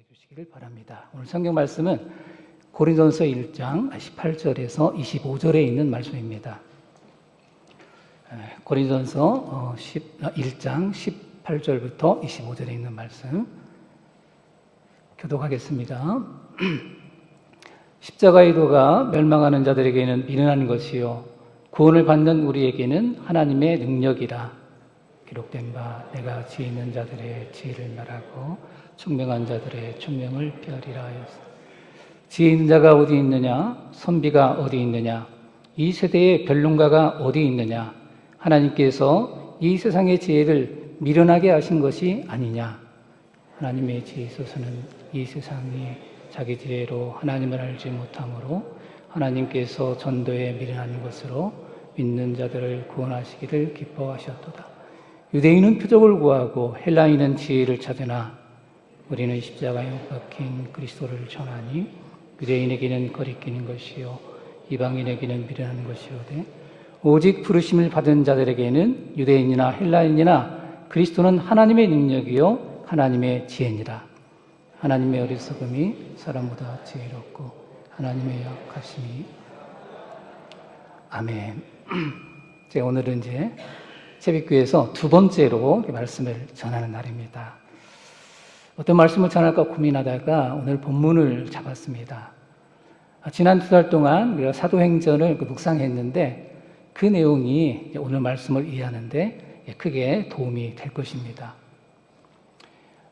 주시기를 바랍니다. 오늘 성경 말씀은 고린도전서 1장 18절에서 25절에 있는 말씀입니다. 고린도전서 1장 18절부터 25절에 있는 말씀 교독하겠습니다. 십자가의 도가 멸망하는 자들에게는 미련한 것이요 구원을 받는 우리에게는 하나님의 능력이라. 기록된 바 내가 지혜 있는 자들의 지혜를 멸하고 총명한 자들의 총명을 폐하리라 하였으니 지혜 있는 자가 어디 있느냐? 선비가 어디 있느냐? 이 세대의 변론가가 어디 있느냐? 하나님께서 이 세상의 지혜를 미련하게 하신 것이 아니냐? 하나님의 지혜에 있어서는 이 세상이 자기 지혜로 하나님을 알지 못하므로 하나님께서 전도에 미련한 것으로 믿는 자들을 구원하시기를 기뻐하셨도다. 유대인은 표적을 구하고 헬라인은 지혜를 찾으나 우리는 십자가에 못 박힌 그리스도를 전하니 유대인에게는 거리끼는 것이요 이방인에게는 미련한 것이로되 오직 부르심을 받은 자들에게는 유대인이나 헬라인이나 그리스도는 하나님의 능력이요 하나님의 지혜니라. 하나님의 어리석음이 사람보다 지혜롭고 하나님의 약하심이. 아멘. 제가 오늘은 이제 새벽교회에서 두 번째로 말씀을 전하는 날입니다. 어떤 말씀을 전할까 고민하다가 오늘 본문을 잡았습니다. 지난 두 달 동안 우리가 사도행전을 묵상했는데 그 내용이 오늘 말씀을 이해하는데 크게 도움이 될 것입니다.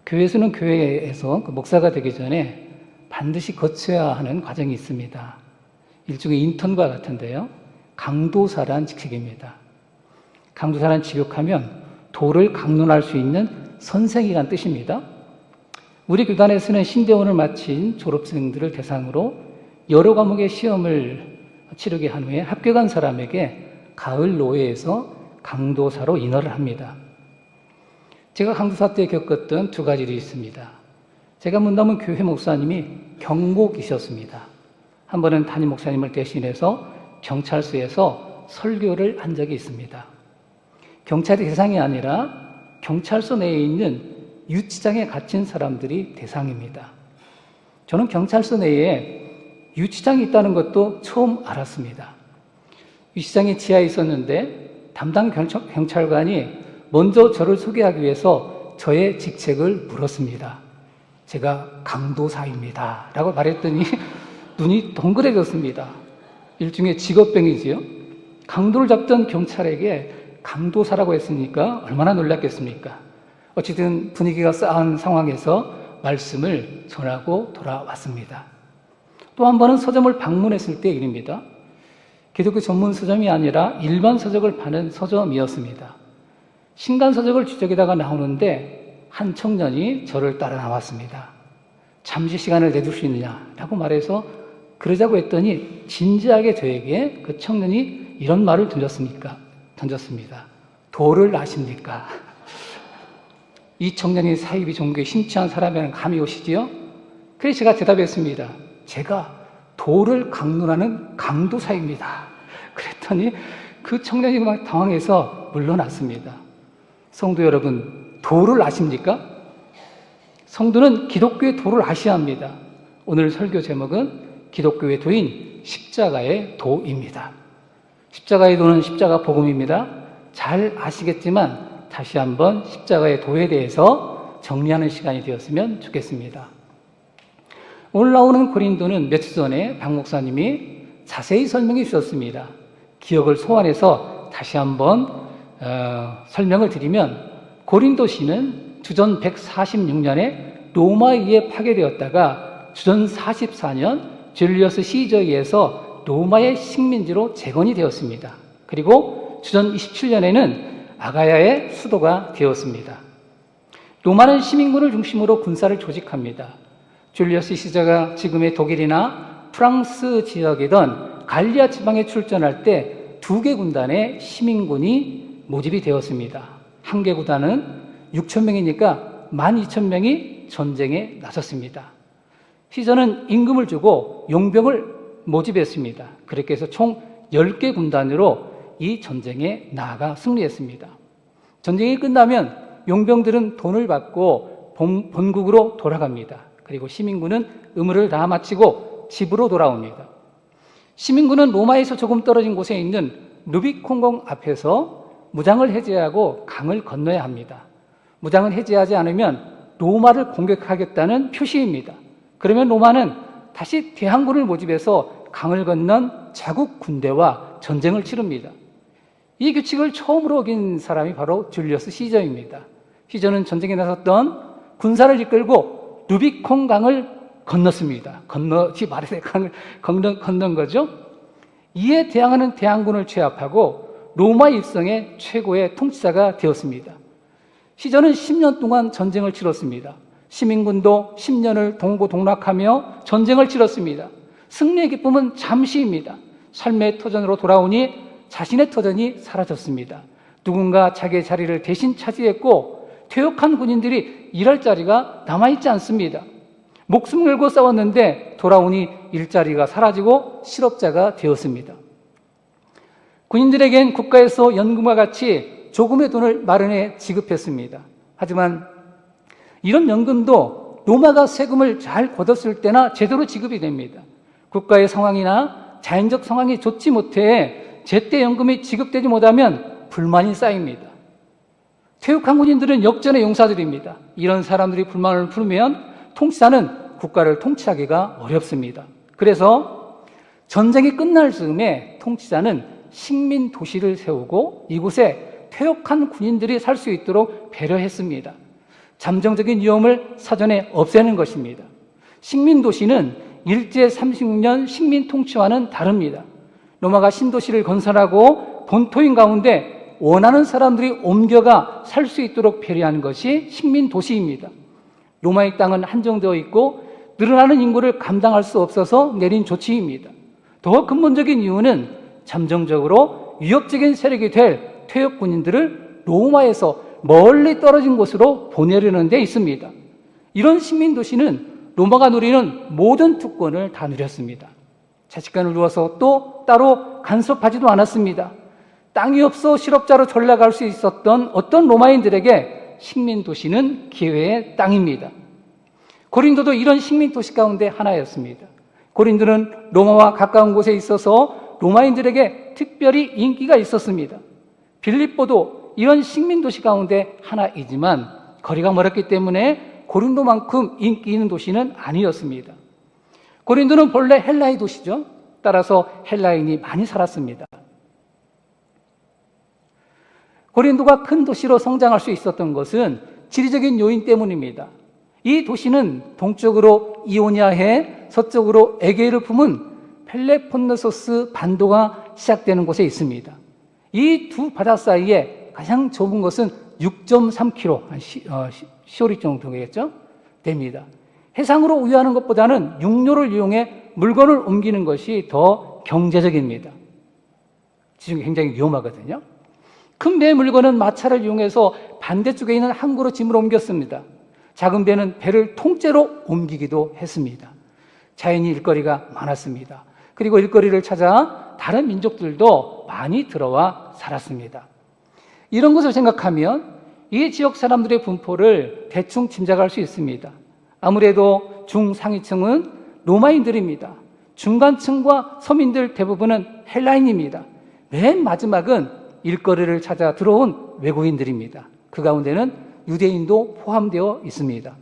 교회에서는 교회에서 목사가 되기 전에 반드시 거쳐야 하는 과정이 있습니다. 일종의 인턴과 같은데요. 강도사란 직책입니다. 강도사란 직역하면 도를 강론할 수 있는 선생이란 뜻입니다. 우리 교단에서는 신대원을 마친 졸업생들을 대상으로 여러 과목의 시험을 치르게 한 후에 합격한 사람에게 가을 노회에서 강도사로 인허를 합니다. 제가 강도사 때 겪었던 두 가지 일이 있습니다. 제가 문담은 교회 목사님이 경복이셨습니다. 한 번은 담임 목사님을 대신해서 경찰서에서 설교를 한 적이 있습니다. 경찰이 대상이 아니라 경찰서 내에 있는 유치장에 갇힌 사람들이 대상입니다. 저는 경찰서 내에 유치장이 있다는 것도 처음 알았습니다. 유치장이 지하에 있었는데 담당 경찰관이 먼저 저를 소개하기 위해서 저의 직책을 물었습니다. 제가 강도사입니다 라고 말했더니 눈이 동그래졌습니다. 일종의 직업병이지요. 강도를 잡던 경찰에게 강도사라고 했으니까 얼마나 놀랐겠습니까? 어쨌든 분위기가 싸한 상황에서 말씀을 전하고 돌아왔습니다. 또 한 번은 서점을 방문했을 때 일입니다. 기독교 전문 서점이 아니라 일반 서적을 파는 서점이었습니다. 신간 서적을 주적에다가 나오는데 한 청년이 저를 따라 나왔습니다. 잠시 시간을 내줄 수 있느냐라고 말해서 그러자고 했더니 진지하게 저에게 그 청년이 이런 말을 던졌습니다. 도를 아십니까? 이 청년이 사이비 종교에 심취한 사람이라는 감이 오시지요? 그래서 제가 대답했습니다. 제가 도를 강론하는 강도사입니다. 그랬더니 그 청년이 막 당황해서 물러났습니다. 성도 여러분, 도를 아십니까? 성도는 기독교의 도를 아셔야 합니다. 오늘 설교 제목은 기독교의 도인 십자가의 도입니다. 십자가의 도는 십자가 복음입니다. 잘 아시겠지만 다시 한번 십자가의 도에 대해서 정리하는 시간이 되었으면 좋겠습니다. 오늘 나오는 고린도는 며칠 전에 박 목사님이 자세히 설명해 주셨습니다. 기억을 소환해서 다시 한번 설명을 드리면 고린도시는 주전 146년에 로마에 의해 파괴되었다가 주전 44년 줄리어스 시저에 의해서 로마의 식민지로 재건이 되었습니다. 그리고 주전 27년에는 아가야의 수도가 되었습니다. 로마는 시민군을 중심으로 군사를 조직합니다. 줄리어스 시저가 지금의 독일이나 프랑스 지역이던 갈리아 지방에 출전할 때 2개 군단의 시민군이 모집이 되었습니다. 한 개 군단은 6,000명이니까 12,000명이 전쟁에 나섰습니다. 시저는 임금을 주고 용병을 모집했습니다. 그렇게 해서 총 10개 군단으로 이 전쟁에 나아가 승리했습니다. 전쟁이 끝나면 용병들은 돈을 받고 본국으로 돌아갑니다. 그리고 시민군은 의무를 다 마치고 집으로 돌아옵니다. 시민군은 로마에서 조금 떨어진 곳에 있는 루비콘강 앞에서 무장을 해제하고 강을 건너야 합니다. 무장을 해제하지 않으면 로마를 공격하겠다는 표시입니다. 그러면 로마는 다시 대항군을 모집해서 강을 건넌 자국 군대와 전쟁을 치릅니다. 이 규칙을 처음으로 어긴 사람이 바로 줄리어스 시저입니다. 시저는 전쟁에 나섰던 군사를 이끌고 루비콘강을 건넜습니다. 강을 건넌 거죠. 이에 대항하는 대항군을 제압하고 로마 입성의 최고의 통치자가 되었습니다. 시저는 10년 동안 전쟁을 치렀습니다. 시민군도 10년을 동고동락하며 전쟁을 치렀습니다. 승리의 기쁨은 잠시입니다. 삶의 터전으로 돌아오니 자신의 터전이 사라졌습니다. 누군가 자기의 자리를 대신 차지했고 퇴역한 군인들이 일할 자리가 남아있지 않습니다. 목숨 걸고 싸웠는데 돌아오니 일자리가 사라지고 실업자가 되었습니다. 군인들에겐 국가에서 연금과 같이 조금의 돈을 마련해 지급했습니다. 하지만 이런 연금도 로마가 세금을 잘 걷었을 때나 제대로 지급이 됩니다. 국가의 상황이나 자연적 상황이 좋지 못해 제때 연금이 지급되지 못하면 불만이 쌓입니다. 퇴역한 군인들은 역전의 용사들입니다. 이런 사람들이 불만을 풀면 통치자는 국가를 통치하기가 어렵습니다. 그래서 전쟁이 끝날 즈음에 통치자는 식민 도시를 세우고 이곳에 퇴역한 군인들이 살 수 있도록 배려했습니다. 잠정적인 위험을 사전에 없애는 것입니다. 식민 도시는 일제 36년 식민 통치와는 다릅니다. 로마가 신도시를 건설하고 본토인 가운데 원하는 사람들이 옮겨가 살 수 있도록 배려하는 것이 식민 도시입니다. 로마의 땅은 한정되어 있고 늘어나는 인구를 감당할 수 없어서 내린 조치입니다. 더 근본적인 이유는 잠정적으로 위협적인 세력이 될 퇴역 군인들을 로마에서 멀리 떨어진 곳으로 보내려는 데 있습니다. 이런 식민 도시는 로마가 누리는 모든 특권을 다 누렸습니다. 자식간을 두어서 또 따로 간섭하지도 않았습니다. 땅이 없어 실업자로 전락할 수 있었던 어떤 로마인들에게 식민 도시는 기회의 땅입니다. 고린도도 이런 식민 도시 가운데 하나였습니다. 고린도는 로마와 가까운 곳에 있어서 로마인들에게 특별히 인기가 있었습니다. 빌립보도 이런 식민 도시 가운데 하나이지만 거리가 멀었기 때문에 고린도만큼 인기 있는 도시는 아니었습니다. 고린도는 본래 헬라의 도시죠. 따라서 헬라인이 많이 살았습니다. 고린도가 큰 도시로 성장할 수 있었던 것은 지리적인 요인 때문입니다. 이 도시는 동쪽으로 이오니아해, 서쪽으로 에게를 품은 펠레폰네소스 반도가 시작되는 곳에 있습니다. 이 두 바다 사이에 가장 좁은 것은 6.3km, 시오리 정도 되겠죠? 됩니다. 해상으로 우회하는 것보다는 육로를 이용해 물건을 옮기는 것이 더 경제적입니다. 지금 굉장히 위험하거든요. 큰 배의 물건은 마차를 이용해서 반대쪽에 있는 항구로 짐을 옮겼습니다. 작은 배는 배를 통째로 옮기기도 했습니다. 자연히 일거리가 많았습니다. 그리고 일거리를 찾아 다른 민족들도 많이 들어와 살았습니다. 이런 것을 생각하면 이 지역 사람들의 분포를 대충 짐작할 수 있습니다. 아무래도 중상위층은 로마인들입니다. 중간층과 서민들 대부분은 헬라인입니다. 맨 마지막은 일거리를 찾아 들어온 외국인들입니다. 그 가운데는 유대인도 포함되어 있습니다.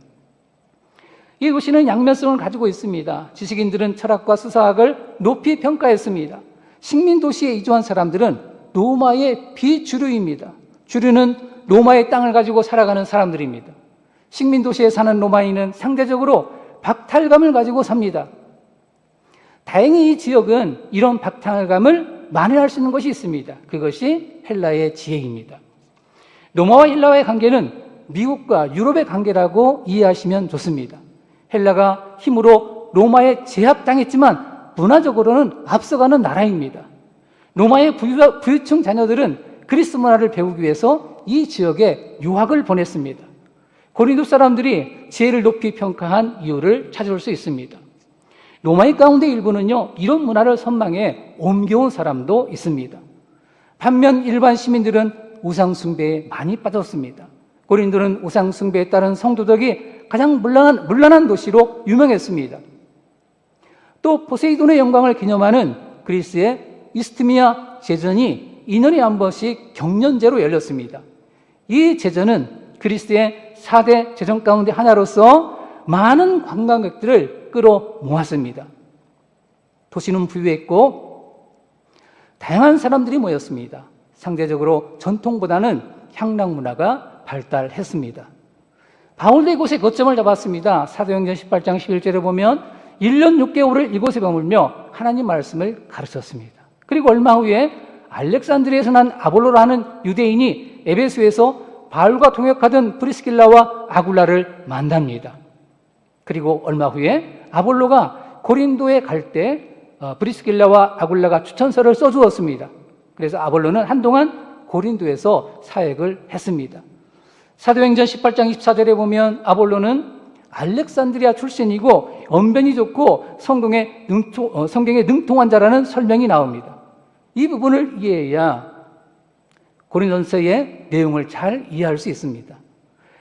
이 도시는 양면성을 가지고 있습니다. 지식인들은 철학과 수사학을 높이 평가했습니다. 식민도시에 이주한 사람들은 로마의 비주류입니다. 주류는 로마의 땅을 가지고 살아가는 사람들입니다. 식민도시에 사는 로마인은 상대적으로 박탈감을 가지고 삽니다. 다행히 이 지역은 이런 박탈감을 만회할 수 있는 것이 있습니다. 그것이 헬라의 지혜입니다. 로마와 헬라의 관계는 미국과 유럽의 관계라고 이해하시면 좋습니다. 헬라가 힘으로 로마에 제압당했지만 문화적으로는 앞서가는 나라입니다. 로마의 부유층 자녀들은 그리스 문화를 배우기 위해서 이 지역에 유학을 보냈습니다. 고린도 사람들이 지혜를 높이 평가한 이유를 찾을 수 있습니다. 로마의 가운데 일부는요, 이런 문화를 선망해 옮겨온 사람도 있습니다. 반면 일반 시민들은 우상 숭배에 많이 빠졌습니다. 고린도는 우상 숭배에 따른 성도덕이 가장 문란한 도시로 유명했습니다. 또 포세이돈의 영광을 기념하는 그리스의 이스트미아 제전이 2년에 한 번씩 경년제로 열렸습니다. 이 제전은 그리스의 4대 제전 가운데 하나로서 많은 관광객들을 끌어모았습니다. 도시는 부유했고 다양한 사람들이 모였습니다. 상대적으로 전통보다는 향락 문화가 발달했습니다. 바울도 이곳에 거점을 잡았습니다. 사도행전 18장 11절에 보면 1년 6개월을 이곳에 머물며 하나님 말씀을 가르쳤습니다. 그리고 얼마 후에 알렉산드리아에서 난 아볼로라는 유대인이 에베소에서 바울과 동역하던 브리스길라와 아굴라를 만납니다. 그리고 얼마 후에 아볼로가 고린도에 갈 때 브리스길라와 아굴라가 추천서를 써주었습니다. 그래서 아볼로는 한동안 고린도에서 사역을 했습니다. 사도행전 18장 24절에 보면 아볼로는 알렉산드리아 출신이고 언변이 좋고 성경에 능통한 자라는 설명이 나옵니다. 이 부분을 이해해야 고린도서의 내용을 잘 이해할 수 있습니다.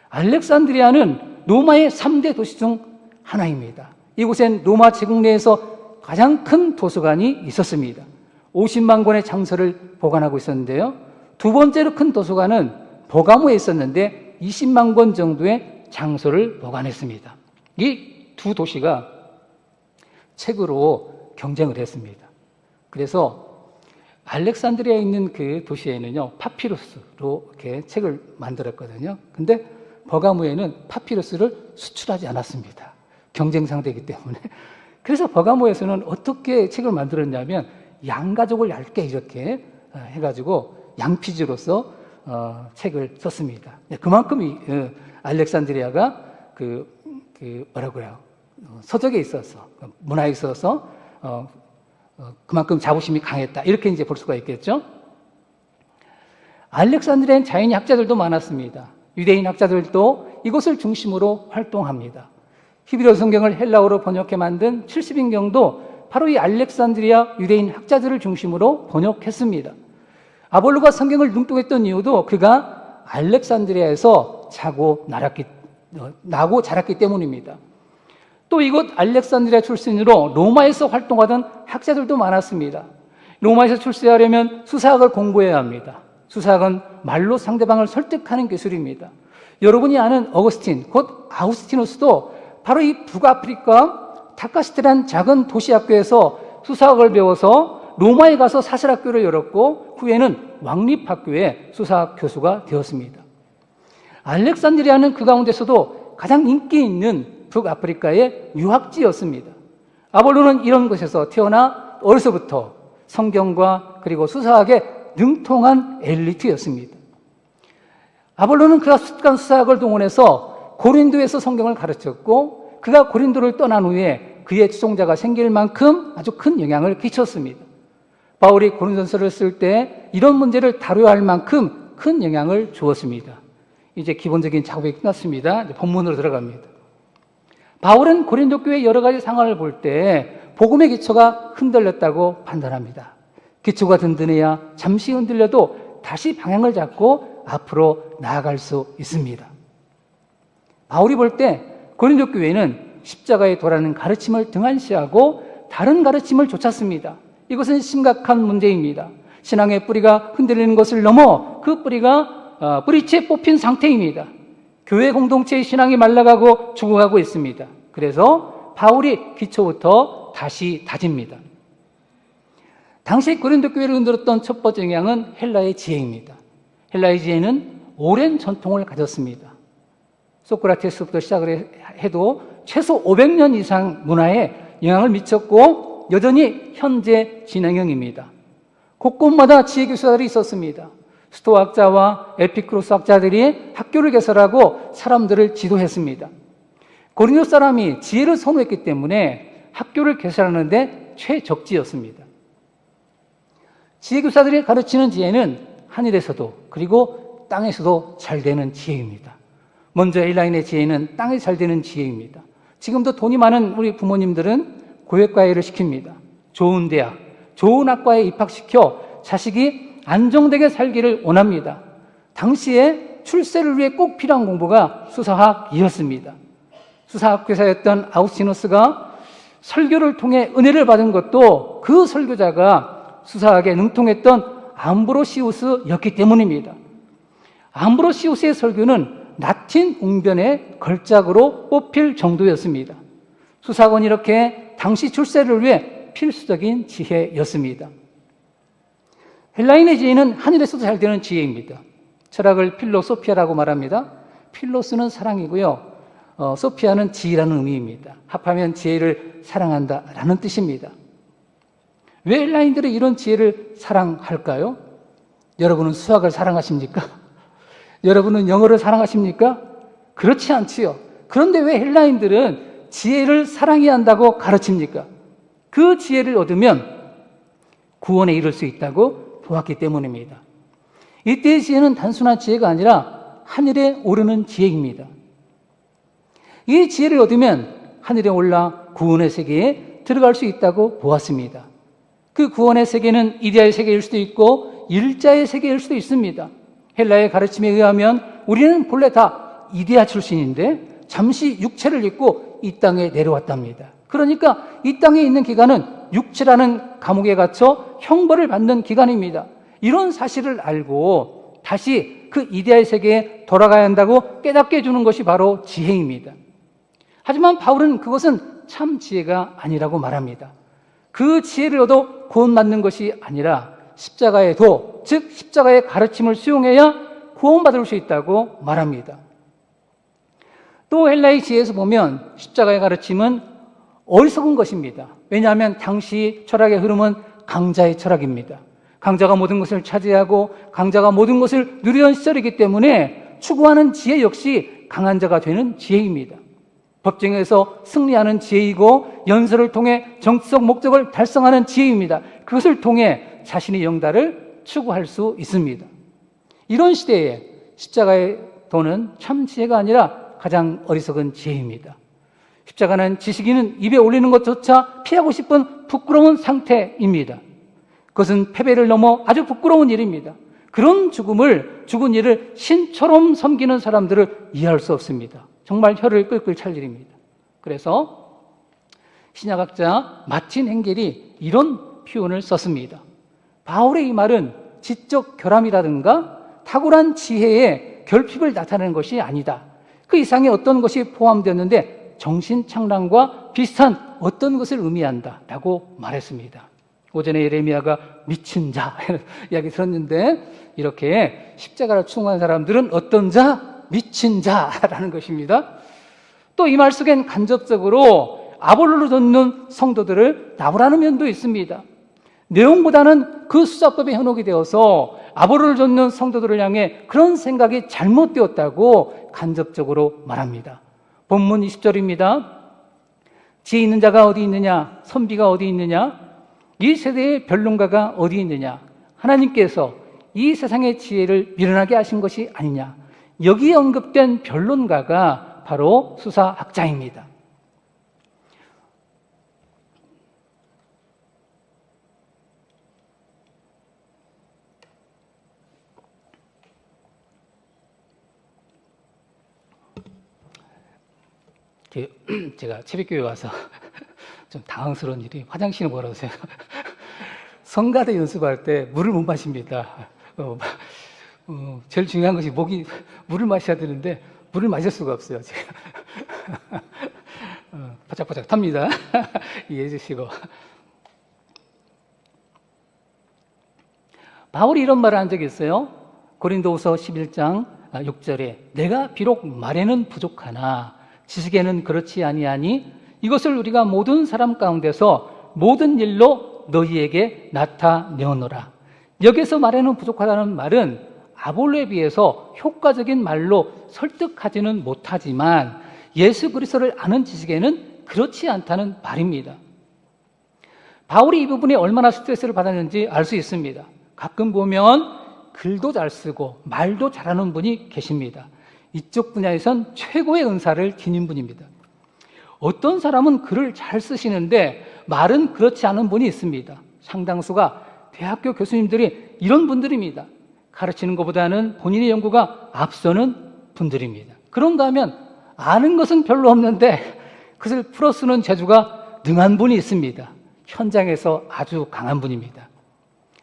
알렉산드리아는 로마의 3대 도시 중 하나입니다. 이곳엔 로마 제국 내에서 가장 큰 도서관이 있었습니다. 50만 권의 장서를 보관하고 있었는데요. 두 번째로 큰 도서관은 버가모에 있었는데 20만 권 정도의 장서를 보관했습니다. 이 두 도시가 책으로 경쟁을 했습니다. 그래서 알렉산드리아에 있는 그 도시에는요, 파피루스로 이렇게 책을 만들었거든요. 근데 버가모에는 파피루스를 수출하지 않았습니다. 경쟁 상대이기 때문에. 그래서 버가모에서는 어떻게 책을 만들었냐면 양가죽을 얇게 이렇게 해가지고 양피지로서 책을 썼습니다. 그만큼 알렉산드리아가 뭐라고요? 서적에 있어서 문화에 있어서 그만큼 자부심이 강했다. 이렇게 이제 볼 수가 있겠죠. 알렉산드리아엔 자연인 학자들도 많았습니다. 유대인 학자들도 이곳을 중심으로 활동합니다. 히브리어 성경을 헬라어로 번역해 만든 70인경도 바로 이 알렉산드리아 유대인 학자들을 중심으로 번역했습니다. 아볼로가 성경을 능통했던 이유도 그가 알렉산드리아에서 나고 자랐기 때문입니다. 또 이곳 알렉산드리아 출신으로 로마에서 활동하던 학자들도 많았습니다. 로마에서 출세하려면 수사학을 공부해야 합니다. 수사학은 말로 상대방을 설득하는 기술입니다. 여러분이 아는 어거스틴, 곧 아우스티누스도 바로 이 북아프리카 타카시트라는 작은 도시학교에서 수사학을 배워서 로마에 가서 사설학교를 열었고 후에는 왕립학교의 수사학 교수가 되었습니다. 알렉산드리아는 그 가운데서도 가장 인기 있는 북아프리카의 유학지였습니다. 아볼로는 이런 곳에서 태어나 어려서부터 성경과 그리고 수사학에 능통한 엘리트였습니다. 아볼로는 그가 수사학을 동원해서 고린도에서 성경을 가르쳤고 그가 고린도를 떠난 후에 그의 추종자가 생길 만큼 아주 큰 영향을 끼쳤습니다. 바울이 고린도전서를 쓸 때 이런 문제를 다뤄야 할 만큼 큰 영향을 주었습니다. 이제 기본적인 작업이 끝났습니다. 이제 본문으로 들어갑니다. 바울은 고린도 교회의 여러 가지 상황을 볼 때 복음의 기초가 흔들렸다고 판단합니다. 기초가 든든해야 잠시 흔들려도 다시 방향을 잡고 앞으로 나아갈 수 있습니다. 바울이 볼 때 고린도 교회는 십자가에 도라는 가르침을 등한시하고 다른 가르침을 좇았습니다. 이것은 심각한 문제입니다. 신앙의 뿌리가 흔들리는 것을 넘어 그 뿌리가 뿌리채 뽑힌 상태입니다. 교회 공동체의 신앙이 말라가고 죽어가고 있습니다. 그래서 바울이 기초부터 다시 다집니다. 당시 고린도 교회를 흔들었던 첫 번째 영향은 헬라의 지혜입니다. 헬라의 지혜는 오랜 전통을 가졌습니다. 소크라테스부터 시작을 해도 최소 500년 이상 문화에 영향을 미쳤고 여전히 현재 진행형입니다. 곳곳마다 지혜 교사들이 있었습니다. 스토아학자와 에피크로스 학자들이 학교를 개설하고 사람들을 지도했습니다. 고린도 사람이 지혜를 선호했기 때문에 학교를 개설하는데 최적지였습니다. 지혜 교사들이 가르치는 지혜는 하늘에서도 그리고 땅에서도 잘 되는 지혜입니다. 먼저 A라인의 지혜는 땅에 잘 되는 지혜입니다. 지금도 돈이 많은 우리 부모님들은 고액과외를 시킵니다. 좋은 대학, 좋은 학과에 입학시켜 자식이 안정되게 살기를 원합니다. 당시에 출세를 위해 꼭 필요한 공부가 수사학이었습니다. 수사학 교사였던 아우구스티누스가 설교를 통해 은혜를 받은 것도 그 설교자가 수사학에 능통했던 암브로시우스였기 때문입니다. 암브로시우스의 설교는 라틴 웅변의 걸작으로 뽑힐 정도였습니다. 수사학은 이렇게 당시 출세를 위해 필수적인 지혜였습니다. 헬라인의 지혜는 하늘에서도 잘 되는 지혜입니다. 철학을 필로소피아라고 말합니다. 필로스는 사랑이고요. 소피아는 지혜라는 의미입니다. 합하면 지혜를 사랑한다라는 뜻입니다. 왜 헬라인들이 이런 지혜를 사랑할까요? 여러분은 수학을 사랑하십니까? 여러분은 영어를 사랑하십니까? 그렇지 않지요. 그런데 왜 헬라인들은 지혜를 사랑해야 한다고 가르칩니까? 그 지혜를 얻으면 구원에 이를 수 있다고 보았기 때문입니다. 이때의 지혜는 단순한 지혜가 아니라 하늘에 오르는 지혜입니다. 이 지혜를 얻으면 하늘에 올라 구원의 세계에 들어갈 수 있다고 보았습니다. 그 구원의 세계는 이데아의 세계일 수도 있고 일자의 세계일 수도 있습니다. 헬라의 가르침에 의하면 우리는 본래 다 이데아 출신인데 잠시 육체를 입고 이 땅에 내려왔답니다. 그러니까 이 땅에 있는 기간은 육체라는 감옥에 갇혀 형벌을 받는 기간입니다. 이런 사실을 알고 다시 그 이데아의 세계에 돌아가야 한다고 깨닫게 해주는 것이 바로 지혜입니다. 하지만 바울은 그것은 참 지혜가 아니라고 말합니다. 그 지혜를 얻어 구원받는 것이 아니라 십자가의 도, 즉 십자가의 가르침을 수용해야 구원받을 수 있다고 말합니다. 또 헬라의 지혜에서 보면 십자가의 가르침은 어리석은 것입니다. 왜냐하면 당시 철학의 흐름은 강자의 철학입니다. 강자가 모든 것을 차지하고 강자가 모든 것을 누리던 시절이기 때문에 추구하는 지혜 역시 강한 자가 되는 지혜입니다. 법정에서 승리하는 지혜이고 연설을 통해 정치적 목적을 달성하는 지혜입니다. 그것을 통해 자신의 영달을 추구할 수 있습니다. 이런 시대에 십자가의 도는 참 지혜가 아니라 가장 어리석은 지혜입니다. 십자가는 지식인은 입에 올리는 것조차 피하고 싶은 부끄러운 상태입니다. 그것은 패배를 넘어 아주 부끄러운 일입니다. 그런 죽은 이를 신처럼 섬기는 사람들을 이해할 수 없습니다. 정말 혀를 끌끌 찰 일입니다. 그래서 신약학자 마틴 헨겔이 이런 표현을 썼습니다. 바울의 이 말은 지적 결함이라든가 탁월한 지혜의 결핍을 나타내는 것이 아니다. 그 이상의 어떤 것이 포함되었는데 정신착란과 비슷한 어떤 것을 의미한다라고 말했습니다. 오전에 예레미야가 미친 자 이야기 들었는데 이렇게 십자가를 추구한 사람들은 어떤 자? 미친 자라는 것입니다. 또 이 말 속엔 간접적으로 아볼로를 돕는 성도들을 나무라는 면도 있습니다. 내용보다는 그 수사법에 현혹이 되어서 아볼로를 돕는 성도들을 향해 그런 생각이 잘못되었다고 간접적으로 말합니다. 본문 20절입니다. 지혜 있는 자가 어디 있느냐? 선비가 어디 있느냐? 이 세대의 변론가가 어디 있느냐? 하나님께서 이 세상의 지혜를 미련하게 하신 것이 아니냐? 여기에 언급된 변론가가 바로 수사학자입니다. 제가 새벽교회 와서 좀 당황스러운 일이 화장실을 벌어서요. 성가대 연습할 때 물을 못 마십니다. 제일 중요한 것이 물을 마셔야 되는데 물을 마실 수가 없어요. 제가. 바짝바짝 탑니다. 이해해 주시고. 바울이 이런 말을 한 적이 있어요. 고린도후서 11장 6절에 내가 비록 말에는 부족하나 지식에는 그렇지 아니하니 이것을 우리가 모든 사람 가운데서 모든 일로 너희에게 나타내오노라. 여기서 말에는 부족하다는 말은 아볼로에 비해서 효과적인 말로 설득하지는 못하지만 예수 그리스도를 아는 지식에는 그렇지 않다는 말입니다. 바울이 이 부분에 얼마나 스트레스를 받았는지 알 수 있습니다. 가끔 보면 글도 잘 쓰고 말도 잘하는 분이 계십니다. 이쪽 분야에선 최고의 은사를 지닌 분입니다. 어떤 사람은 글을 잘 쓰시는데 말은 그렇지 않은 분이 있습니다. 상당수가 대학교 교수님들이 이런 분들입니다. 가르치는 것보다는 본인의 연구가 앞서는 분들입니다. 그런가 하면 아는 것은 별로 없는데 그것을 풀어쓰는 재주가 능한 분이 있습니다. 현장에서 아주 강한 분입니다.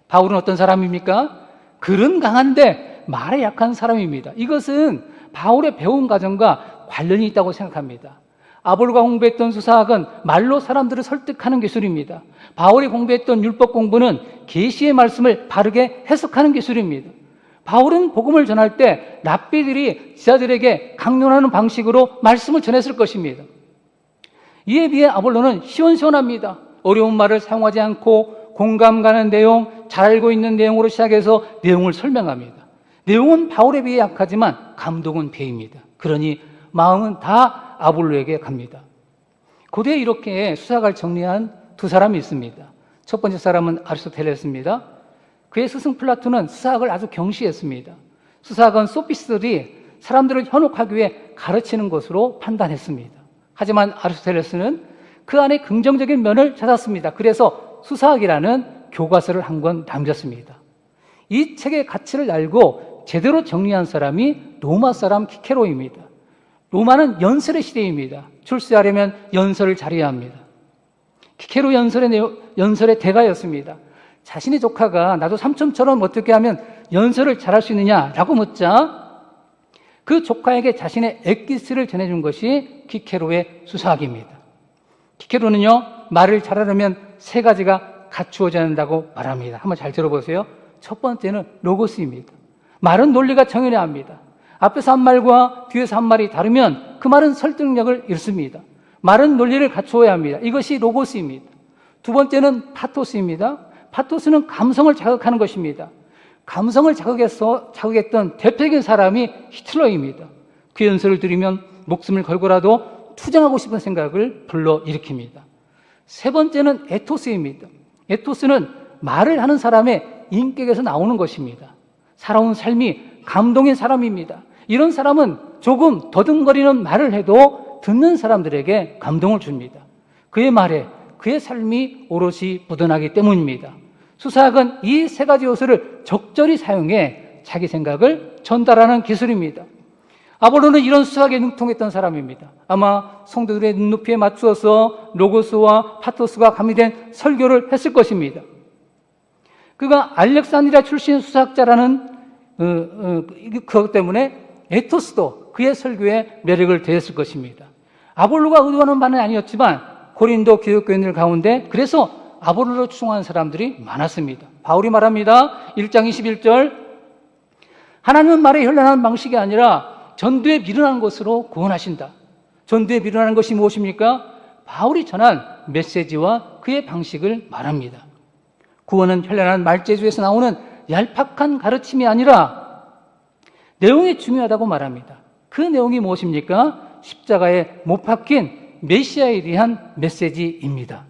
바울은 어떤 사람입니까? 글은 강한데 말에 약한 사람입니다. 이것은 바울의 배운 과정과 관련이 있다고 생각합니다. 아볼로가 공부했던 수사학은 말로 사람들을 설득하는 기술입니다. 바울이 공부했던 율법 공부는 계시의 말씀을 바르게 해석하는 기술입니다. 바울은 복음을 전할 때 랍비들이 지자들에게 강론하는 방식으로 말씀을 전했을 것입니다. 이에 비해 아볼로는 시원시원합니다. 어려운 말을 사용하지 않고 공감 가는 내용, 잘 알고 있는 내용으로 시작해서 내용을 설명합니다. 내용은 바울에 비해 약하지만 감동은 배입니다. 그러니 마음은 다 아볼로에게 갑니다. 고대에 이렇게 수사학을 정리한 두 사람이 있습니다. 첫 번째 사람은 아리스토텔레스입니다. 그의 스승 플라톤은 수사학을 아주 경시했습니다. 수사학은 소피스들이 사람들을 현혹하기 위해 가르치는 것으로 판단했습니다. 하지만 아리스토텔레스는 그 안에 긍정적인 면을 찾았습니다. 그래서 수사학이라는 교과서를 한 권 남겼습니다. 이 책의 가치를 알고 제대로 정리한 사람이 로마 사람 키케로입니다. 로마는 연설의 시대입니다. 출세하려면 연설을 잘해야 합니다. 키케로 연설의 대가였습니다. 자신의 조카가 나도 삼촌처럼 어떻게 하면 연설을 잘할 수 있느냐라고 묻자 그 조카에게 자신의 엑기스를 전해준 것이 키케로의 수사학입니다. 키케로는요, 말을 잘하려면 세 가지가 갖추어져야 한다고 말합니다. 한번 잘 들어보세요. 첫 번째는 로고스입니다. 말은 논리가 정연해야 합니다. 앞에서 한 말과 뒤에서 한 말이 다르면 그 말은 설득력을 잃습니다. 말은 논리를 갖추어야 합니다. 이것이 로고스입니다. 두 번째는 파토스입니다. 파토스는 감성을 자극하는 것입니다. 감성을 자극했던 대표적인 사람이 히틀러입니다. 그 연설을 들으면 목숨을 걸고라도 투쟁하고 싶은 생각을 불러일으킵니다. 세 번째는 에토스입니다. 에토스는 말을 하는 사람의 인격에서 나오는 것입니다. 살아온 삶이 감동인 사람입니다. 이런 사람은 조금 더듬거리는 말을 해도 듣는 사람들에게 감동을 줍니다. 그의 말에 그의 삶이 오롯이 묻어나기 때문입니다. 수사학은 이 세 가지 요소를 적절히 사용해 자기 생각을 전달하는 기술입니다. 아볼로는 이런 수학에 능통했던 사람입니다. 아마 성도들의 눈높이에 맞추어서 로고스와 파토스가 가미된 설교를 했을 것입니다. 그가 알렉산드리아 출신 수사학자라는 그것 때문에 에토스도 그의 설교에 매력을 더했을 것입니다. 아볼로가 의도하는 바는 아니었지만 고린도 기독교인들 가운데 그래서 아볼로를 추종하는 사람들이 많았습니다. 바울이 말합니다. 1장 21절 하나님은 말에 현란한 방식이 아니라 전도에 미련한 것으로 구원하신다. 전도에 미련한 것이 무엇입니까? 바울이 전한 메시지와 그의 방식을 말합니다. 구원은 현란한 말재주에서 나오는 얄팍한 가르침이 아니라 내용이 중요하다고 말합니다. 그 내용이 무엇입니까? 십자가에 못 박힌 메시아에 대한 메시지입니다.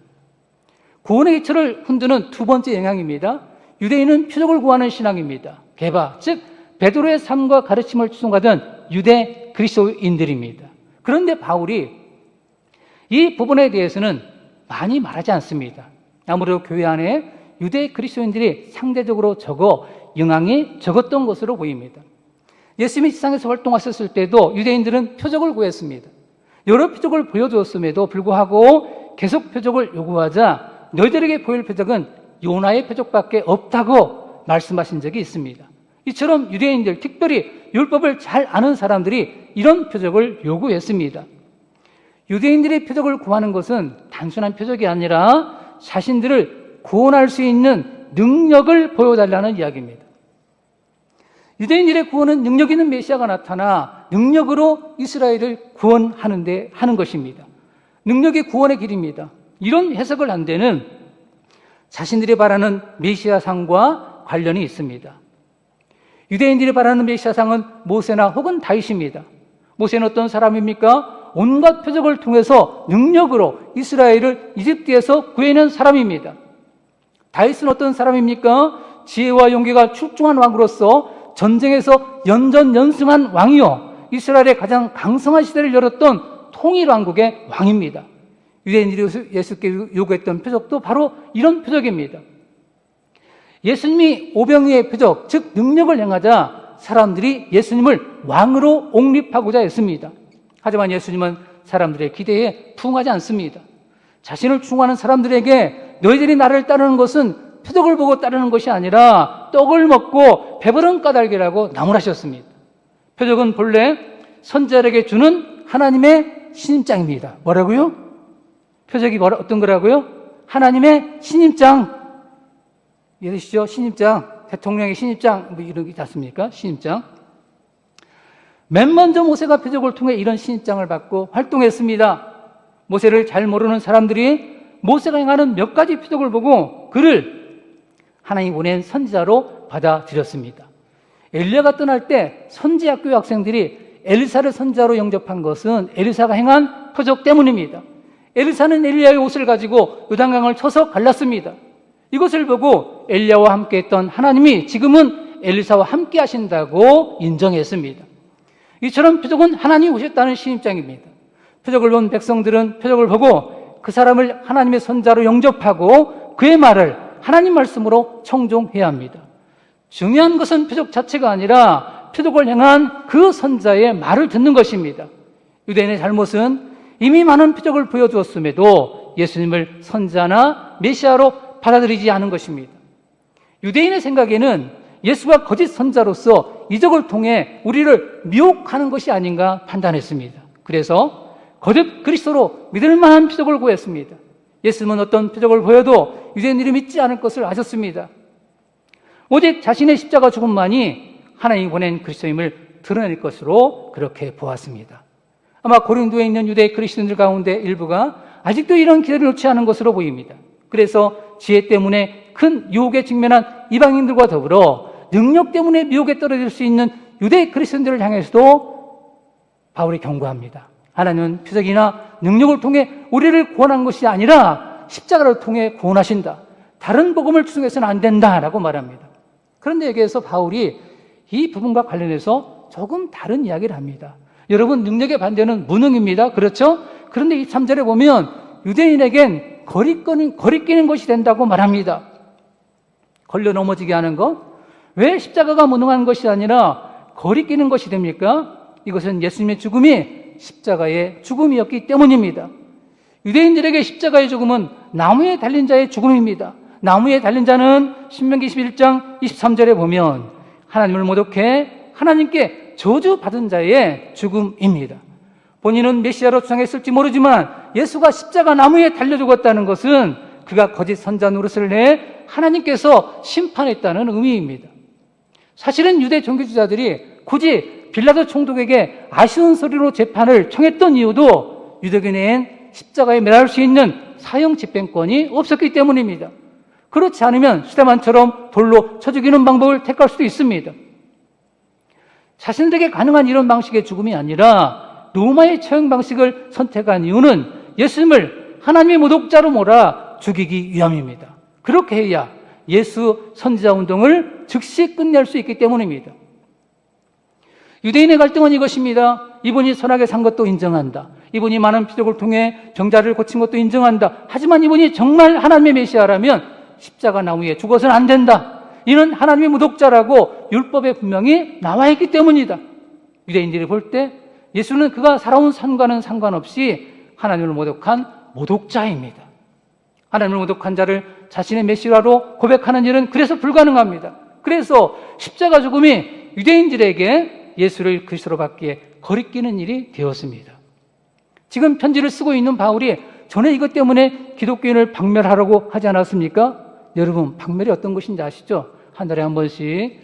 구원의 기초를 흔드는 두 번째 영향입니다. 유대인은 표적을 구하는 신앙입니다. 게바, 즉 베드로의 삶과 가르침을 추종하던 유대 그리스도인들입니다. 그런데 바울이 이 부분에 대해서는 많이 말하지 않습니다. 아무래도 교회 안에 유대 그리스도인들이 상대적으로 적어 영향이 적었던 것으로 보입니다. 예수님이 세상에서 활동하셨을 때도 유대인들은 표적을 구했습니다. 여러 표적을 보여주었음에도 불구하고 계속 표적을 요구하자 너희들에게 보일 표적은 요나의 표적밖에 없다고 말씀하신 적이 있습니다. 이처럼 유대인들, 특별히 율법을 잘 아는 사람들이 이런 표적을 요구했습니다. 유대인들의 표적을 구하는 것은 단순한 표적이 아니라 자신들을 구원할 수 있는 능력을 보여달라는 이야기입니다. 유대인들의 구원은 능력 있는 메시아가 나타나 능력으로 이스라엘을 구원하는 것입니다. 능력이 구원의 길입니다. 이런 해석을 한 데는 자신들이 바라는 메시아상과 관련이 있습니다. 유대인들이 바라는 메시아상은 모세나 혹은 다윗입니다. 모세는 어떤 사람입니까? 온갖 표적을 통해서 능력으로 이스라엘을 이집트에서 구해낸 사람입니다. 다윗은 어떤 사람입니까? 지혜와 용기가 출중한 왕으로서 전쟁에서 연전연승한 왕이요 이스라엘의 가장 강성한 시대를 열었던 통일왕국의 왕입니다. 유대인들이 예수께 요구했던 표적도 바로 이런 표적입니다. 예수님이 오병이의 표적, 즉 능력을 행하자 사람들이 예수님을 왕으로 옹립하고자 했습니다. 하지만 예수님은 사람들의 기대에 부응하지 않습니다. 자신을 추구하는 사람들에게 너희들이 나를 따르는 것은 표적을 보고 따르는 것이 아니라 떡을 먹고 배부른 까닭이라고 나무라셨습니다. 표적은 본래 선지자에게 주는 하나님의 신임장입니다. 뭐라고요? 표적이 어떤 거라고요? 하나님의 신임장. 이해되시죠? 신임장. 대통령의 신임장, 뭐 이런 게 있지 않습니까? 신임장. 맨 먼저 모세가 표적을 통해 이런 신임장을 받고 활동했습니다. 모세를 잘 모르는 사람들이 모세가 행하는 몇 가지 표적을 보고 그를 하나님이 보낸 선지자로 받아들였습니다. 엘리야가 떠날 때 선지학교 학생들이 엘리사를 선지자로 영접한 것은 엘리사가 행한 표적 때문입니다. 엘리사는 엘리야의 옷을 가지고 요단강을 쳐서 갈랐습니다. 이것을 보고 엘리야와 함께했던 하나님이 지금은 엘리사와 함께 하신다고 인정했습니다. 이처럼 표적은 하나님이 오셨다는 신임장입니다. 표적을 본 백성들은 표적을 보고 그 사람을 하나님의 선지자로 영접하고 그의 말을 하나님 말씀으로 청종해야 합니다. 중요한 것은 표적 자체가 아니라 표적을 행한 그 선지자의 말을 듣는 것입니다. 유대인의 잘못은 이미 많은 표적을 보여주었음에도 예수님을 선지자나 메시아로 받아들이지 않은 것입니다. 유대인의 생각에는 예수가 거짓 선지자로서 이적을 통해 우리를 미혹하는 것이 아닌가 판단했습니다. 그래서 거듭 그리스도로 믿을 만한 표적을 구했습니다. 예수님은 어떤 표적을 보여도 유대인들이 믿지 않을 것을 아셨습니다. 오직 자신의 십자가 죽음만이 하나님이 보낸 그리스도임을 드러낼 것으로 그렇게 보았습니다. 아마 고린도에 있는 유대 그리스도인들 가운데 일부가 아직도 이런 기대를 놓지 않은 것으로 보입니다. 그래서 지혜 때문에 큰 유혹에 직면한 이방인들과 더불어 능력 때문에 미혹에 떨어질 수 있는 유대 그리스도인들을 향해서도 바울이 경고합니다. 하나님은 표적이나 능력을 통해 우리를 구원한 것이 아니라 십자가를 통해 구원하신다. 다른 복음을 추종해서는 안 된다라고 말합니다. 그런데 여기에서 바울이 이 부분과 관련해서 조금 다른 이야기를 합니다. 여러분, 능력의 반대는 무능입니다. 그렇죠? 그런데 이 3절에 보면 유대인에겐 거리끼는 것이 된다고 말합니다. 걸려 넘어지게 하는 것? 왜 십자가가 무능한 것이 아니라 거리끼는 것이 됩니까? 이것은 예수님의 죽음이 십자가의 죽음이었기 때문입니다. 유대인들에게 십자가의 죽음은 나무에 달린 자의 죽음입니다. 나무에 달린 자는 신명기 21장 23절에 보면 하나님을 모독해 하나님께 저주받은 자의 죽음입니다. 본인은 메시아로 주장했을지 모르지만 예수가 십자가 나무에 달려 죽었다는 것은 그가 거짓 선지자 노릇을 내 하나님께서 심판했다는 의미입니다. 사실은 유대 종교주의자들이 굳이 빌라도 총독에게 아쉬운 소리로 재판을 청했던 이유도 유대인에겐 십자가에 매달 수 있는 사형 집행권이 없었기 때문입니다. 그렇지 않으면 수레만처럼 돌로 쳐 죽이는 방법을 택할 수도 있습니다. 자신들에게 가능한 이런 방식의 죽음이 아니라 로마의 처형 방식을 선택한 이유는 예수님을 하나님의 모독자로 몰아 죽이기 위함입니다. 그렇게 해야 예수 선지자 운동을 즉시 끝낼 수 있기 때문입니다. 유대인의 갈등은 이것입니다. 이분이 선하게 산 것도 인정한다. 이분이 많은 표적을 통해 병자를 고친 것도 인정한다. 하지만 이분이 정말 하나님의 메시아라면 십자가 나무에 죽어서는 안 된다. 이는 하나님의 모독자라고 율법에 분명히 나와 있기 때문이다. 유대인들이 볼 때 예수는 그가 살아온 삶과는 상관없이 하나님을 모독한 모독자입니다. 하나님을 모독한 자를 자신의 메시아로 고백하는 일은 그래서 불가능합니다. 그래서 십자가 죽음이 유대인들에게 예수를 그리스도로 받기에 거리끼는 일이 되었습니다. 지금 편지를 쓰고 있는 바울이 전에 이것 때문에 기독교인을 박멸하라고 하지 않았습니까? 여러분, 박멸이 어떤 것인지 아시죠? 한 달에 한 번씩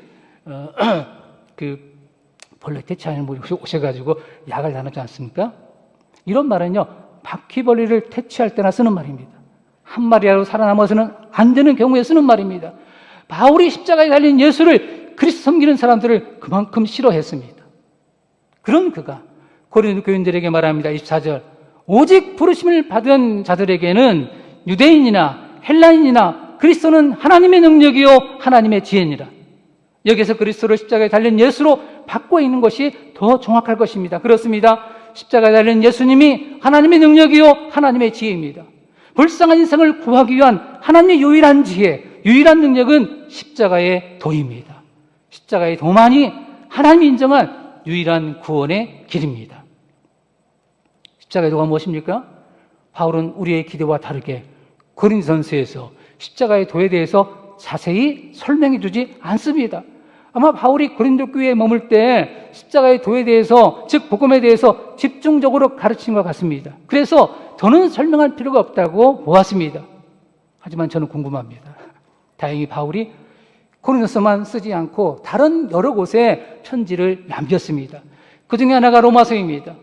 벌레 퇴치하는 분이 오셔가지고 약을 나누지 않습니까? 이런 말은요, 바퀴벌레를 퇴치할 때나 쓰는 말입니다. 한 마리라도 살아남아서는 안 되는 경우에 쓰는 말입니다. 바울이 십자가에 달린 예수를 그리스도 섬기는 사람들을 그만큼 싫어했습니다. 그런 그가 고린도 교인들에게 말합니다. 24절, 오직 부르심을 받은 자들에게는 유대인이나 헬라인이나 그리스도는 하나님의 능력이요 하나님의 지혜니라. 여기서 그리스도를 십자가에 달린 예수로 받고 있는 것이 더 정확할 것입니다. 그렇습니다. 십자가에 달린 예수님이 하나님의 능력이요 하나님의 지혜입니다. 불쌍한 인생을 구하기 위한 하나님의 유일한 지혜, 유일한 능력은 십자가의 도입니다. 십자가의 도만이 하나님이 인정한 유일한 구원의 길입니다. 십자가의 도가 무엇입니까? 바울은 우리의 기대와 다르게 고린도전서에서 십자가의 도에 대해서 자세히 설명해 주지 않습니다. 아마 바울이 고린도 교회에 머물 때 십자가의 도에 대해서, 즉 복음에 대해서 집중적으로 가르친 것 같습니다. 그래서 더는 설명할 필요가 없다고 보았습니다. 하지만 저는 궁금합니다. 다행히 바울이 고린도서만 쓰지 않고 다른 여러 곳에 편지를 남겼습니다. 그 중에 하나가 로마서입니다.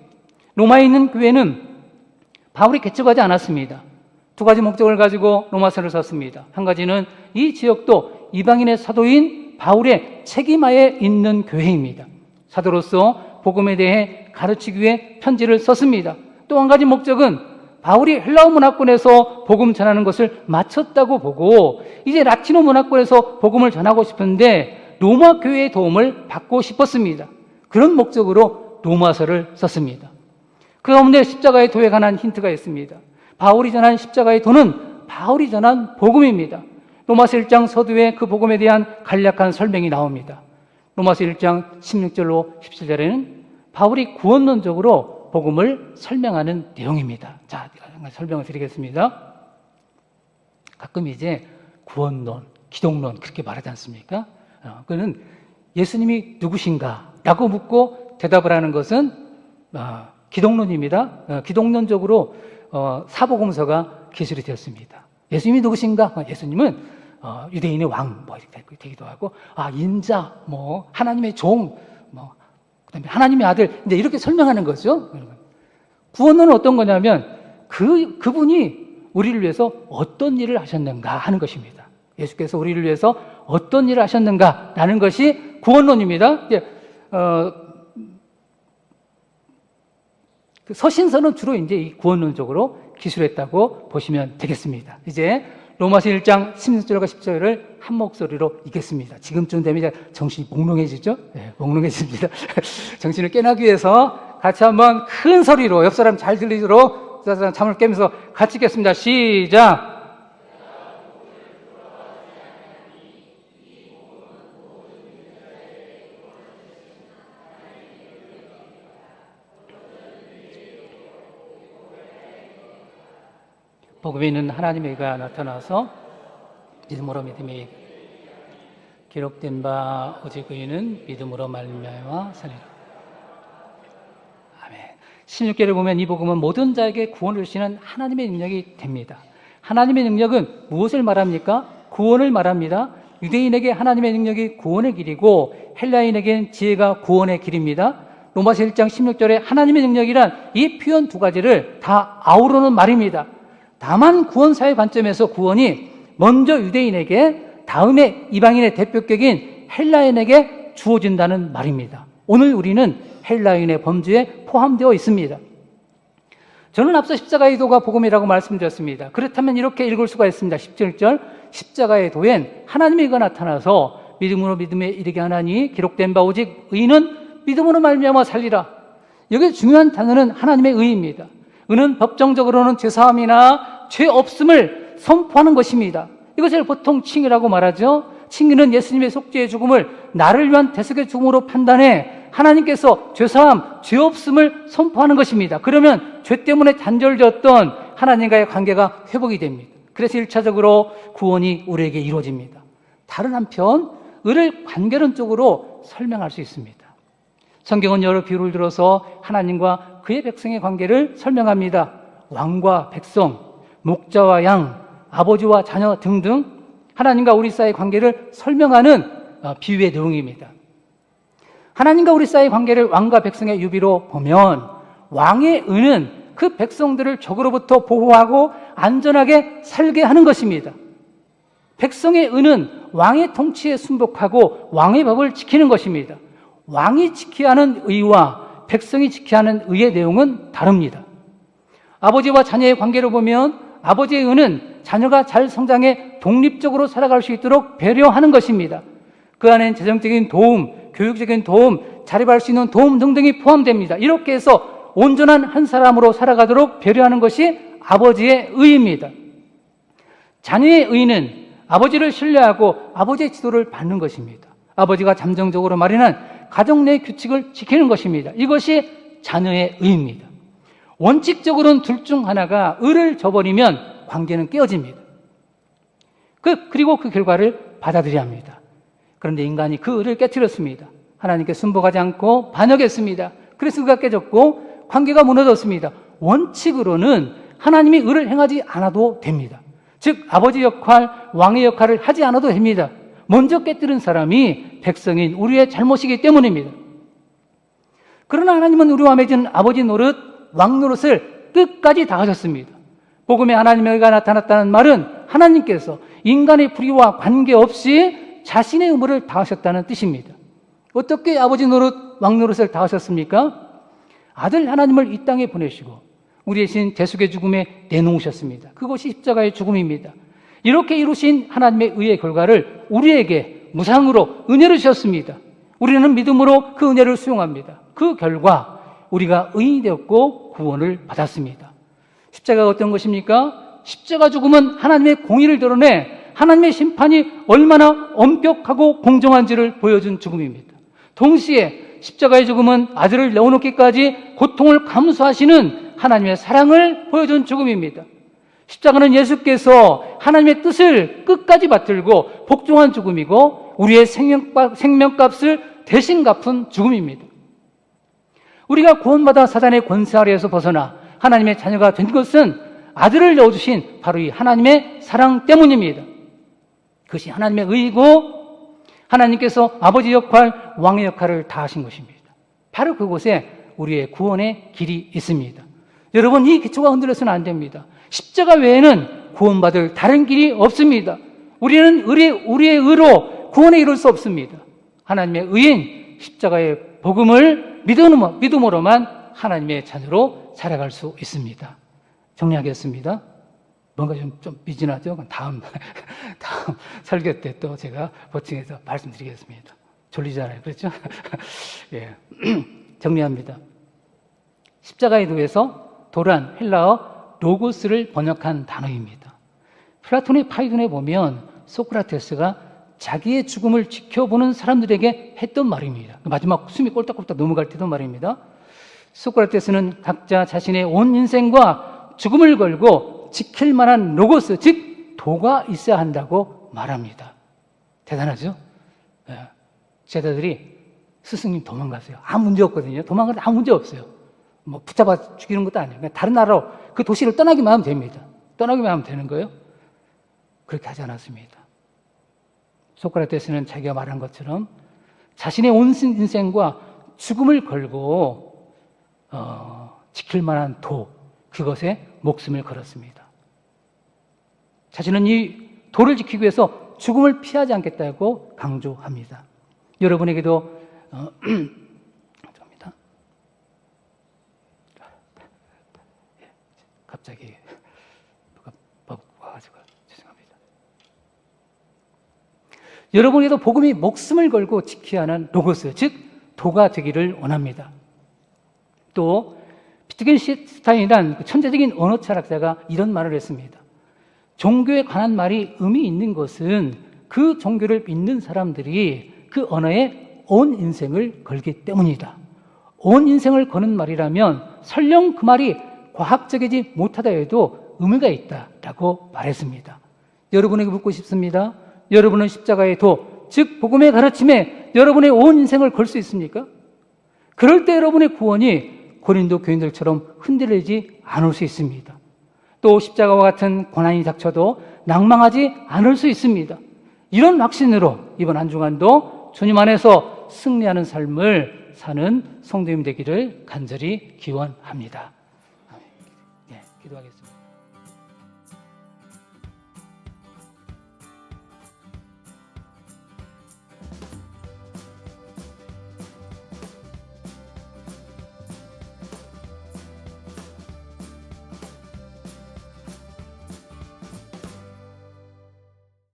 로마에 있는 교회는 바울이 개척하지 않았습니다. 두 가지 목적을 가지고 로마서를 썼습니다. 한 가지는 이 지역도 이방인의 사도인 바울의 책임하에 있는 교회입니다. 사도로서 복음에 대해 가르치기 위해 편지를 썼습니다. 또 한 가지 목적은 바울이 헬라어 문화권에서 복음 전하는 것을 마쳤다고 보고 이제 라틴어 문화권에서 복음을 전하고 싶은데 로마 교회의 도움을 받고 싶었습니다. 그런 목적으로 로마서를 썼습니다. 그 가운데 십자가의 도에 관한 힌트가 있습니다. 바울이 전한 십자가의 도는 바울이 전한 복음입니다. 로마서 1장 서두에 그 복음에 대한 간략한 설명이 나옵니다. 로마서 1장 16절로 17절에는 바울이 구원론적으로 복음을 설명하는 내용입니다. 자, 설명을 드리겠습니다. 가끔 이제 구원론, 기독론 그렇게 말하지 않습니까? 그는 예수님이 누구신가? 라고 묻고 대답을 하는 것은 기독론입니다. 기독론적으로 사복음서가 기술이 되었습니다. 예수님이 누구신가? 예수님은 유대인의 왕, 이렇게 되기도 하고, 인자, 하나님의 종, 그다음에 하나님의 아들, 이제 이렇게 설명하는 거죠. 구원론은 어떤 거냐면, 그분이 우리를 위해서 어떤 일을 하셨는가 하는 것입니다. 예수께서 우리를 위해서 어떤 일을 하셨는가라는 것이 구원론입니다. 그 서신서는 주로 이제 이 구원론적으로 기술했다고 보시면 되겠습니다. 이제 로마서 1장 16절과 10절을 한 목소리로 읽겠습니다. 지금쯤 되면 이제 정신이 몽롱해지죠? 네, 몽롱해집니다. 정신을 깨나기 위해서 같이 한번 큰 소리로 옆 사람 잘 들리도록 옆 사람 잠을 깨면서 같이 읽겠습니다. 시작! 복음에 있는 하나님의 의가 나타나서 믿음으로 믿음이 기록된 바 오직 의인은 믿음으로 말미암아 사리라. 아멘. 16절을 보면 이 복음은 모든 자에게 구원을 주시는 하나님의 능력이 됩니다. 하나님의 능력은 무엇을 말합니까? 구원을 말합니다. 유대인에게 하나님의 능력이 구원의 길이고 헬라인에게는 지혜가 구원의 길입니다. 로마서 1장 16절에 하나님의 능력이란 이 표현 두 가지를 다 아우르는 말입니다. 다만 구원사의 관점에서 구원이 먼저 유대인에게 다음에 이방인의 대표격인 헬라인에게 주어진다는 말입니다. 오늘 우리는 헬라인의 범주에 포함되어 있습니다. 저는 앞서 십자가의 도가 복음이라고 말씀드렸습니다. 그렇다면 이렇게 읽을 수가 있습니다. 17절 십자가의 도엔 하나님의 의가 나타나서 믿음으로 믿음에 이르게 하나니 기록된 바 오직 의인은 믿음으로 말미암아 살리라. 여기 중요한 단어는 하나님의 의입니다. 의는 법정적으로는 죄사함이나 죄 없음을 선포하는 것입니다. 이것을 보통 칭의라고 말하죠. 칭의는 예수님의 속죄의 죽음을 나를 위한 대속의 죽음으로 판단해 하나님께서 죄사함, 죄 없음을 선포하는 것입니다. 그러면 죄 때문에 단절되었던 하나님과의 관계가 회복이 됩니다. 그래서 1차적으로 구원이 우리에게 이루어집니다. 다른 한편 의를 관계론적으로 설명할 수 있습니다. 성경은 여러 비유를 들어서 하나님과 그의 백성의 관계를 설명합니다. 왕과 백성, 목자와 양, 아버지와 자녀 등등 하나님과 우리 사이의 관계를 설명하는 비유의 내용입니다. 하나님과 우리 사이의 관계를 왕과 백성의 유비로 보면 왕의 의는 그 백성들을 적으로부터 보호하고 안전하게 살게 하는 것입니다. 백성의 의는 왕의 통치에 순복하고 왕의 법을 지키는 것입니다. 왕이 지켜야 하는 의와 백성이 지켜야 하는 의의 내용은 다릅니다. 아버지와 자녀의 관계를 보면 아버지의 의는 자녀가 잘 성장해 독립적으로 살아갈 수 있도록 배려하는 것입니다. 그 안엔 재정적인 도움, 교육적인 도움, 자립할 수 있는 도움 등등이 포함됩니다. 이렇게 해서 온전한 한 사람으로 살아가도록 배려하는 것이 아버지의 의입니다. 자녀의 의는 아버지를 신뢰하고 아버지의 지도를 받는 것입니다. 아버지가 잠정적으로 마련한 가정 내 규칙을 지키는 것입니다. 이것이 자녀의 의입니다. 원칙적으로는 둘 중 하나가 의를 저버리면 관계는 깨어집니다. 그리고 그 결과를 받아들여야 합니다. 그런데 인간이 그 의를 깨뜨렸습니다. 하나님께 순복하지 않고 반역했습니다. 그래서 그가 깨졌고 관계가 무너졌습니다. 원칙으로는 하나님이 의를 행하지 않아도 됩니다. 즉 아버지 역할, 왕의 역할을 하지 않아도 됩니다. 먼저 깨뜨린 사람이 백성인 우리의 잘못이기 때문입니다. 그러나 하나님은 우리와 맺은 아버지 노릇, 왕 노릇을 끝까지 다 하셨습니다. 복음에 하나님의 의가 나타났다는 말은 하나님께서 인간의 불의와 관계없이 자신의 의무를 다하셨다는 뜻입니다. 어떻게 아버지 노릇, 왕 노릇을 다하셨습니까? 아들 하나님을 이 땅에 보내시고 우리의 신 대속의 죽음에 내놓으셨습니다. 그것이 십자가의 죽음입니다. 이렇게 이루신 하나님의 의의 결과를 우리에게 무상으로 은혜를 주셨습니다. 우리는 믿음으로 그 은혜를 수용합니다. 그 결과 우리가 의인이 되었고 구원을 받았습니다. 십자가가 어떤 것입니까? 십자가 죽음은 하나님의 공의를 드러내 하나님의 심판이 얼마나 엄격하고 공정한지를 보여준 죽음입니다. 동시에 십자가의 죽음은 아들을 내어놓기까지 고통을 감수하시는 하나님의 사랑을 보여준 죽음입니다. 십자가는 예수께서 하나님의 뜻을 끝까지 받들고 복종한 죽음이고 우리의 생명값을 대신 갚은 죽음입니다. 우리가 구원받아 사단의 권세 아래에서 벗어나 하나님의 자녀가 된 것은 아들을 내어주신 바로 이 하나님의 사랑 때문입니다. 그것이 하나님의 의이고 하나님께서 아버지 역할, 왕의 역할을 다하신 것입니다. 바로 그곳에 우리의 구원의 길이 있습니다. 여러분, 이 기초가 흔들려서는 안 됩니다. 십자가 외에는 구원받을 다른 길이 없습니다. 우리는 우리의 의로 구원에 이룰 수 없습니다. 하나님의 의인 십자가의 복음을 믿음으로만 하나님의 자녀로 살아갈 수 있습니다. 정리하겠습니다. 뭔가 좀 미진하죠? 다음 설교 때 또 제가 보충해서 말씀드리겠습니다. 졸리잖아요. 그렇죠? 예. 정리합니다. 십자가의 도에서 도란, 헬라어 로고스를 번역한 단어입니다. 플라톤의 파이돈에 보면 소크라테스가 자기의 죽음을 지켜보는 사람들에게 했던 말입니다. 마지막 숨이 꼴딱꼴딱 넘어갈 때도 말입니다. 소크라테스는 각자 자신의 온 인생과 죽음을 걸고 지킬 만한 로고스, 즉 도가 있어야 한다고 말합니다. 대단하죠? 제자들이 스승님 도망가세요. 아무 문제 없거든요. 도망가도 아무 문제 없어요. 뭐 붙잡아 죽이는 것도 아니에요. 그냥 다른 나라로 그 도시를 떠나기만 하면 됩니다. 떠나기만 하면 되는 거예요. 그렇게 하지 않았습니다. 소크라테스는 자기가 말한 것처럼 자신의 온 인생과 죽음을 걸고 지킬 만한 도, 그것에 목숨을 걸었습니다. 자신은 이 도를 지키기 위해서 죽음을 피하지 않겠다고 강조합니다. 여러분에게도 죄송합니다. 갑자기 와가지고 죄송합니다. 여러분에게도 복음이 목숨을 걸고 지켜야 하는 로고스, 즉 도가 되기를 원합니다. 또 비트겐슈타인이란 천재적인 언어 철학자가 이런 말을 했습니다. 종교에 관한 말이 의미 있는 것은 그 종교를 믿는 사람들이 그 언어에 온 인생을 걸기 때문이다. 온 인생을 거는 말이라면 설령 그 말이 과학적이지 못하다 해도 의미가 있다라고 말했습니다. 여러분에게 묻고 싶습니다. 여러분은 십자가의 도, 즉 복음의 가르침에 여러분의 온 인생을 걸 수 있습니까? 그럴 때 여러분의 구원이 고린도 교인들처럼 흔들리지 않을 수 있습니다. 또 십자가와 같은 고난이 닥쳐도 낭망하지 않을 수 있습니다. 이런 확신으로 이번 한 주간도 주님 안에서 승리하는 삶을 사는 성도님 되기를 간절히 기원합니다. 네, 기도하겠습니다.